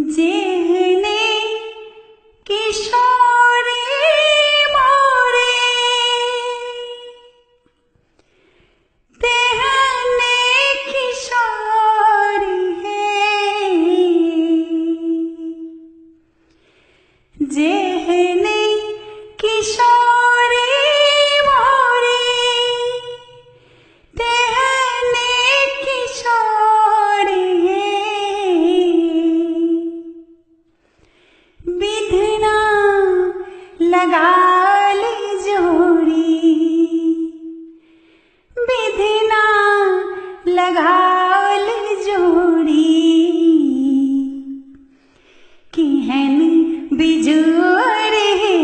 जेहने किशोरी मोरे तेहने किशोरी है, जेहने किशोरी मोरे तेहने किशोरी है। बिधना लगा ली जोड़ी, बिधना लगा ली जोड़ी, किहन बिजोड़ है,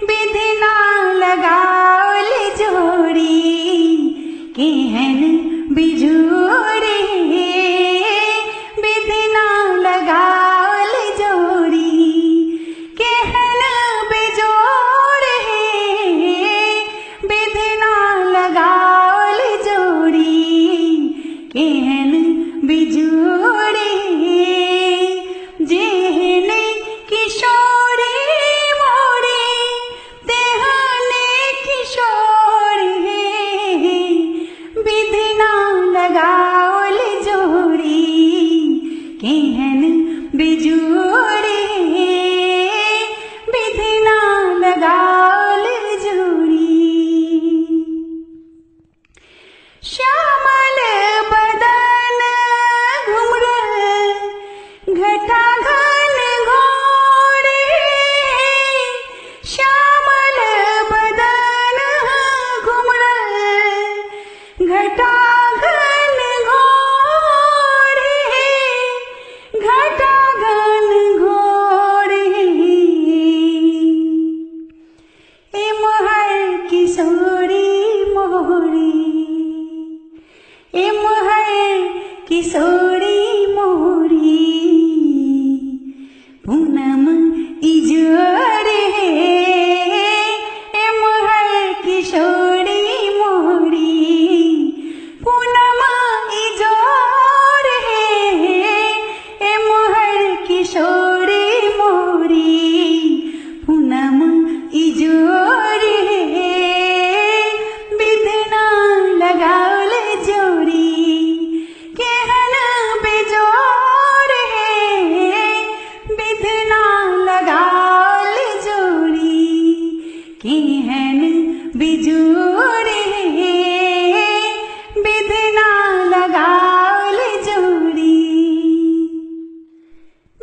बिधना लगा ली जोड़ी, किहन बिजोड़ है, बिधना लगा ली जोड़ी, किहन बिजोड़ है, बिधना लगा ली जोड़ी, किहन बिजोड़ है। जेहने किशोरी मोरे तेहने किशोरी है, बिधना लगा ली जोड़ी, किहन बिजोड़ है, बिधना लगा ली जोड़ी। श्यामल बदन घुमर घटा घन घोर है, श्यामल बदन घुमर घटा घन घोर है, घटा घन घोर है। ए मोहर किशोरी मोरी, ए मोहर किशोरी मोरी, पूनम इजोड़ है, ए मोहर किशोरी मोरी, पूनम इजोड़ है, ए मोहर किशोरी मोरी, पूनम इजोड़ है। बिधना लगा ली जोड़ी, केहन बेजोड़ है, बिधना लगा ली जोड़ी, केहन बेजोड़ है, बिधना लगा ली जोड़ी।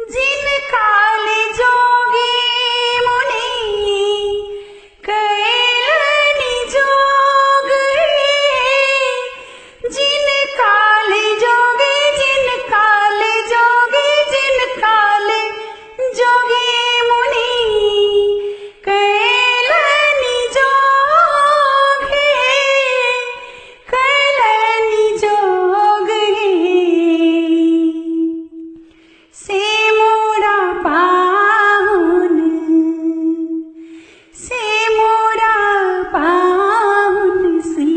जिन काले जोगी मुनि कैलनि जोग है, जिन काले जोगी, जिन काले जोगी, जिन काले जोगी मुनि कैलनि जोग है, कैलनि जोग है। से मोरा पाहुन, से मोरा पाहुन सी,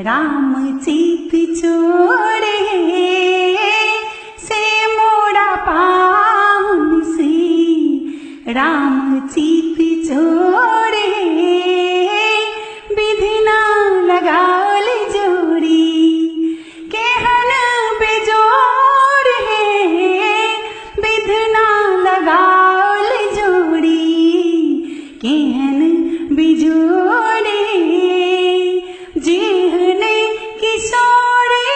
राम चित छोड़ है, से मोरा पाहुन सी, राम चित छोड़ है, बिधना लगा ली जोड़ी, केहन बेजोड़ है, बिधना लगा ली जोड़ी, केहन बिजोड़ है। जेहने किशोरी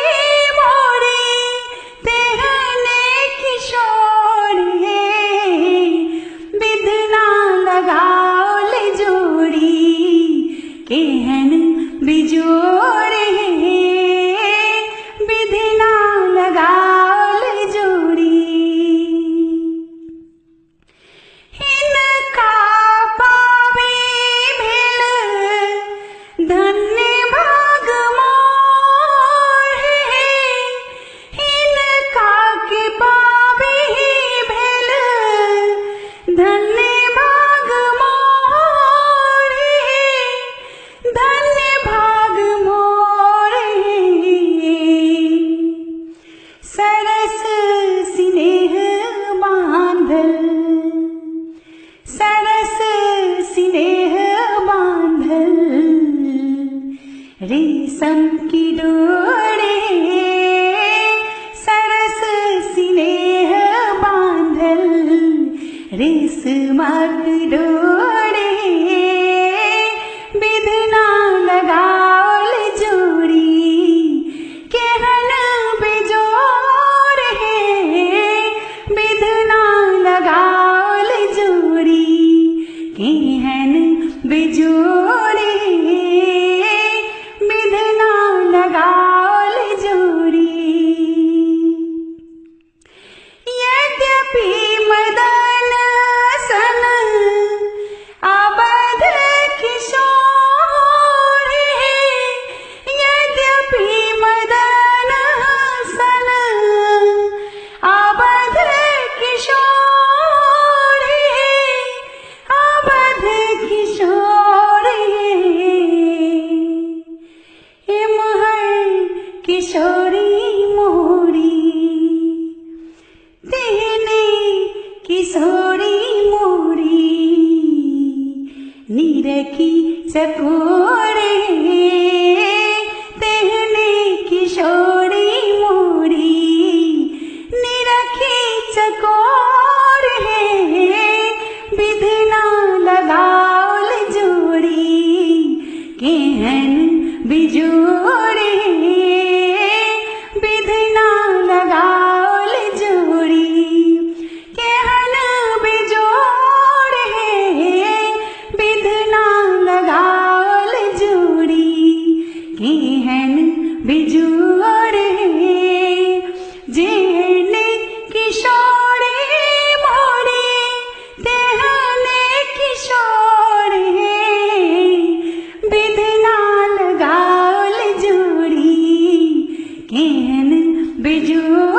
किशोरी मोरी, तेहने किशोरी मोरी, निरखी चकोरे, तेहने किशोरी मोरी, निरखी चकोरे, बिधना लगाओल जोड़ी, केहन बिजोड़े, बिधना लगाओल जोड़ी, केहन बिजोड़े, बिधना लगाओल जोड़ी, केहन बिजोड़े, जेने किशोरी मोरी, तेहने किशोरे, बिधना लगाओल जोड़ी, केहन बिजोड़े।